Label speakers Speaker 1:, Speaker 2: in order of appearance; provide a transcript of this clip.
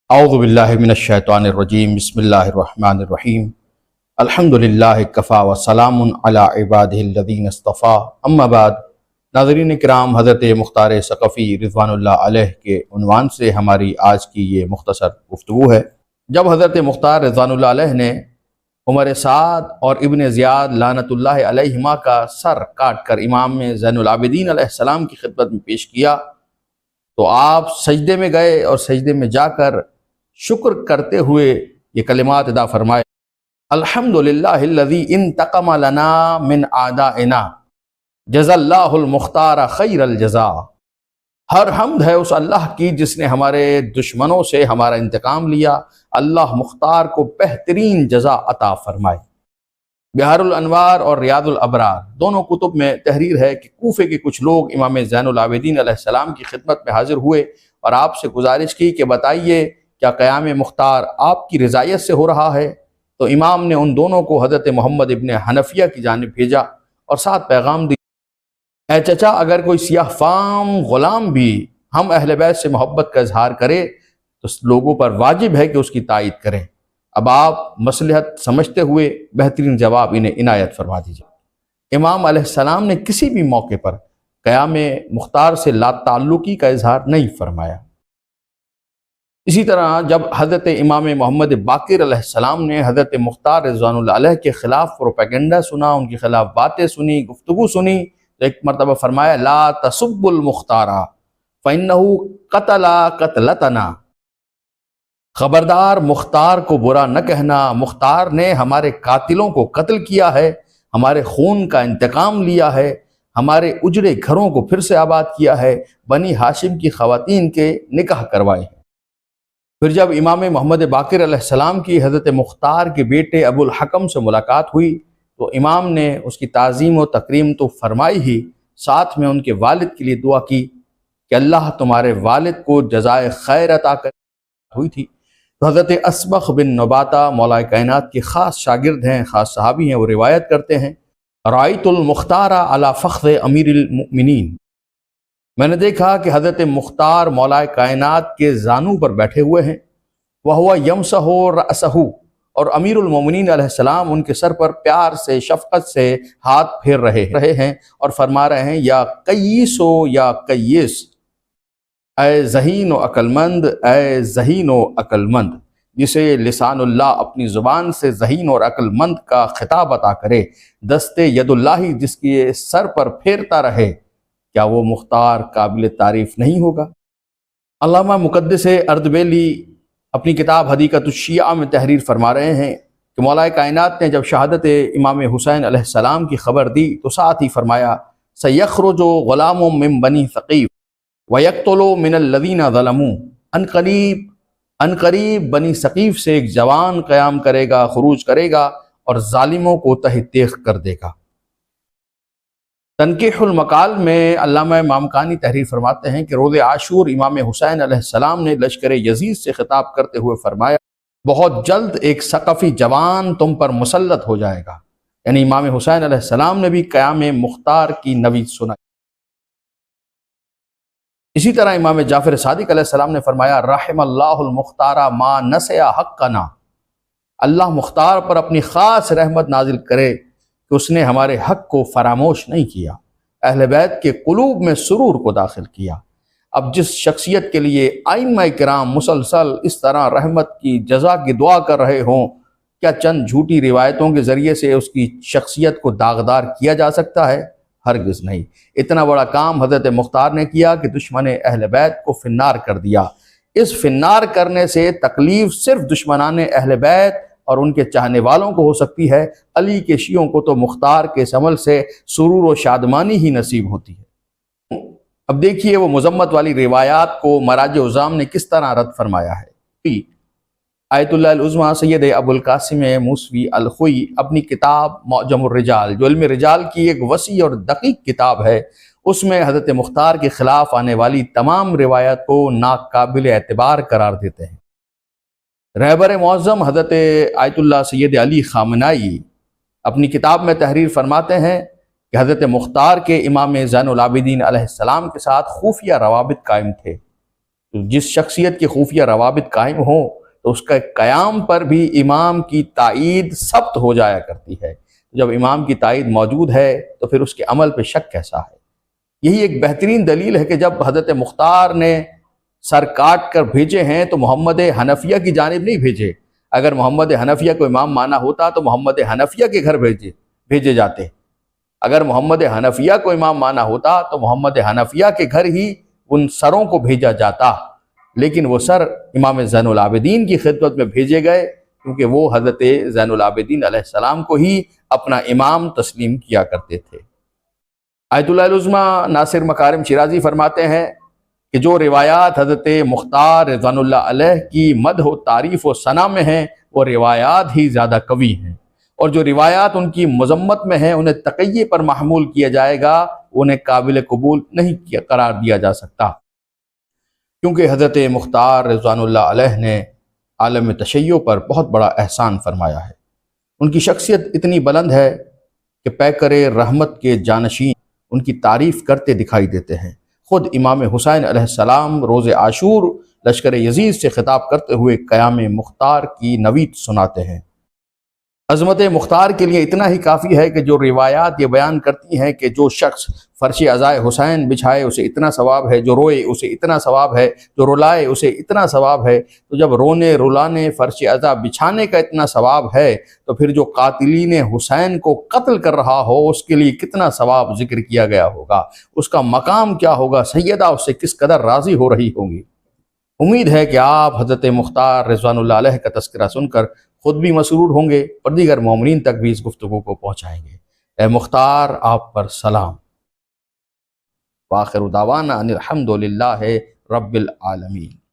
Speaker 1: اعوذ باللہ من الشیطان الرجیم بسم اللہ الرحمن الرحیم الحمدللہ کفا وسلام علی عبادہ الذین اصطفیٰ اما بعد۔ ناظرین کرام، حضرت مختار ثقفی رضوان اللہ علیہ کے عنوان سے ہماری آج کی یہ مختصر گفتگو ہے۔ جب حضرت مختار رضوان اللہ علیہ نے عمر سعد اور ابن زیاد لعنت اللہ علیہما کا سر کاٹ کر امام زین العابدین علیہ السلام کی خدمت میں پیش کیا تو آپ سجدے میں گئے اور سجدے میں جا کر شکر کرتے ہوئے یہ کلمات ادا فرمائے: الحمدللہ الذی انتقم لنا من اعدائنا جزا اللہ المختار خیر الجزا۔ ہر حمد ہے اس اللہ کی جس نے ہمارے دشمنوں سے ہمارا انتقام لیا، اللہ مختار کو بہترین جزا عطا فرمائے۔ بہار الانوار اور ریاض الابرار دونوں کتب میں تحریر ہے کہ کوفے کے کچھ لوگ امام زین العابدین علیہ السلام کی خدمت میں حاضر ہوئے اور آپ سے گزارش کی کہ بتائیے کیا قیام مختار آپ کی رضایت سے ہو رہا ہے؟ تو امام نے ان دونوں کو حضرت محمد ابن حنفیہ کی جانب بھیجا اور ساتھ پیغام دی: اے چچا، اگر کوئی سیاہ فام غلام بھی ہم اہل بیت سے محبت کا اظہار کرے تو لوگوں پر واجب ہے کہ اس کی تائید کریں۔ اب آپ مصلحت سمجھتے ہوئے بہترین جواب انہیں عنایت فرما دیجیے۔ امام علیہ السلام نے کسی بھی موقع پر قیام مختار سے لا تعلقی کا اظہار نہیں فرمایا۔ اسی طرح جب حضرت امام محمد باقر علیہ السلام نے حضرت مختار رضوان اللہ علیہ کے خلاف پروپیگنڈا سنا، ان کے خلاف باتیں سنی، گفتگو سنی، تو ایک مرتبہ فرمایا: لا تسب المختار فإنہ قتل قتلتنا۔ خبردار، مختار کو برا نہ کہنا، مختار نے ہمارے قاتلوں کو قتل کیا ہے، ہمارے خون کا انتقام لیا ہے، ہمارے اجڑے گھروں کو پھر سے آباد کیا ہے، بنی ہاشم کی خواتین کے نکاح کروائے ہیں۔ پھر جب امام محمد باقر علیہ السلام کی حضرت مختار کے بیٹے ابو الحکم سے ملاقات ہوئی تو امام نے اس کی تعظیم و تکریم تو فرمائی ہی، ساتھ میں ان کے والد کے لیے دعا کی کہ اللہ تمہارے والد کو جزائے خیر عطا کر ہوئی تھی۔ تو حضرت اسبغ بن نباتہ مولا کائنات کے خاص شاگرد ہیں، خاص صحابی ہیں، وہ روایت کرتے ہیں: رأیت المختار علی فخذ امیر المؤمنین۔ میں نے دیکھا کہ حضرت مختار مولا کائنات کے زانو پر بیٹھے ہوئے ہیں، وَهُوَ يَمْسَحُ رَأْسَهُ، اور امیر المومنین علیہ السلام ان کے سر پر پیار سے، شفقت سے ہاتھ پھیر رہے ہیں اور فرما رہے ہیں: یا قیس و یا قیس، اے ذہین و عقل مند، اے ذہین و عقل مند۔ جسے لسان اللہ اپنی زبان سے ذہین اور عقل مند کا خطاب عطا کرے، دست ید اللہ جس کے سر پر پھیرتا رہے، کیا وہ مختار قابل تعریف نہیں ہوگا؟ علامہ مقدس اردبیلی اپنی کتاب حدیقۃ الشیعہ میں تحریر فرما رہے ہیں کہ مولا کائنات نے جب شہادت امام حسین علیہ السلام کی خبر دی تو ساتھ ہی فرمایا: سیخرج غلام من بنی ثقیف ویقتل من الذین ظلموا۔ ان قریب بنی ثقیف سے ایک جوان قیام کرے گا، خروج کرے گا اور ظالموں کو تہ تیغ کر دے گا۔ تنقیح المقال میں علامہ مامکانی تحریر فرماتے ہیں کہ روز عاشور امام حسین علیہ السلام نے لشکر یزید سے خطاب کرتے ہوئے فرمایا: بہت جلد ایک ثقفی جوان تم پر مسلط ہو جائے گا۔ یعنی امام حسین علیہ السلام نے بھی قیام مختار کی نوید سنائی۔ اسی طرح امام جعفر صادق علیہ السلام نے فرمایا: رحم اللہ المختار ما نسیا حقنا۔ اللہ مختار پر اپنی خاص رحمت نازل کرے کہ اس نے ہمارے حق کو فراموش نہیں کیا، اہل بیت کے قلوب میں سرور کو داخل کیا۔ اب جس شخصیت کے لیے ائمہ کرام مسلسل اس طرح رحمت کی جزا کی دعا کر رہے ہوں، کیا چند جھوٹی روایتوں کے ذریعے سے اس کی شخصیت کو داغدار کیا جا سکتا ہے؟ ہرگز نہیں۔ اتنا بڑا کام حضرت مختار نے کیا کہ دشمن اہل بیت کو فنار کر دیا۔ اس فنار کرنے سے تکلیف صرف دشمنان اہل بیت اور ان کے چاہنے والوں کو ہو سکتی ہے، علی کے شیعوں کو تو مختار کے اس عمل سے سرور و شادمانی ہی نصیب ہوتی ہے۔ اب دیکھیے وہ مذمت والی روایات کو مراجع عظام نے کس طرح رد فرمایا ہے۔ آیت اللہ العظمیٰ سید ابو القاسم موسوی الخوئی اپنی کتاب معجم الرجال، جو علم رجال کی ایک وسیع اور دقیق کتاب ہے، اس میں حضرت مختار کے خلاف آنے والی تمام روایات کو ناقابل اعتبار قرار دیتے ہیں۔ رہبر معظم حضرت آیت اللہ سید علی خامنائی اپنی کتاب میں تحریر فرماتے ہیں کہ حضرت مختار کے امام زین العابدین علیہ السلام کے ساتھ خفیہ روابط قائم تھے۔ جس شخصیت کے خفیہ روابط قائم ہوں تو اس کا قیام پر بھی امام کی تائید ثبت ہو جایا کرتی ہے۔ جب امام کی تائید موجود ہے تو پھر اس کے عمل پہ شک کیسا ہے؟ یہی ایک بہترین دلیل ہے کہ جب حضرت مختار نے سر کاٹ کر بھیجے ہیں تو محمد حنفیہ کی جانب نہیں بھیجے۔ اگر محمد حنفیہ کو امام مانا ہوتا تو محمد حنفیہ کے گھر بھیجے جاتے۔ اگر محمد حنفیہ کو امام مانا ہوتا تو محمد حنفیہ کے گھر ہی ان سروں کو بھیجا جاتا، لیکن وہ سر امام زین العابدین کی خدمت میں بھیجے گئے کیونکہ وہ حضرت زین العابدین علیہ السلام کو ہی اپنا امام تسلیم کیا کرتے تھے۔ آیت اللہ العظمیٰ ناصر مکارم شیرازی فرماتے ہیں کہ جو روایات حضرت مختار رضوان اللہ علیہ کی مدح و تعریف و ثنا میں ہیں وہ روایات ہی زیادہ قوی ہیں، اور جو روایات ان کی مذمت میں ہیں انہیں تقیے پر محمول کیا جائے گا، انہیں قابل قبول نہیں قرار دیا جا سکتا، کیونکہ حضرت مختار رضوان اللہ علیہ نے عالم تشیع پر بہت بڑا احسان فرمایا ہے۔ ان کی شخصیت اتنی بلند ہے کہ پیکر رحمت کے جانشین ان کی تعریف کرتے دکھائی دیتے ہیں۔ خود امام حسین علیہ السلام روز عاشور لشکر یزید سے خطاب کرتے ہوئے قیام مختار کی نوید سناتے ہیں۔ عظمت مختار کے لیے اتنا ہی کافی ہے کہ جو روایات یہ بیان کرتی ہیں کہ جو شخص فرش عزائے حسین بچھائے اسے اتنا ثواب ہے، جو روئے اسے اتنا ثواب ہے، جو رلائے اسے اتنا ثواب ہے، تو جب رونے رلانے فرش عزا بچھانے کا اتنا ثواب ہے تو پھر جو قاتلین حسین کو قتل کر رہا ہو اس کے لیے کتنا ثواب ذکر کیا گیا ہوگا، اس کا مقام کیا ہوگا، سیدہ اس سے کس قدر راضی ہو رہی ہوں گی۔ امید ہے کہ آپ حضرت مختار رضوان اللہ علیہ کا تذکرہ سن کر خود بھی مسرور ہوں گے اور دیگر مومنین تک بھی اس گفتگو کو پہنچائیں گے۔ اے مختار، آپ پر سلام۔ وآخر دعوانا ان الحمد للہ رب العالمین۔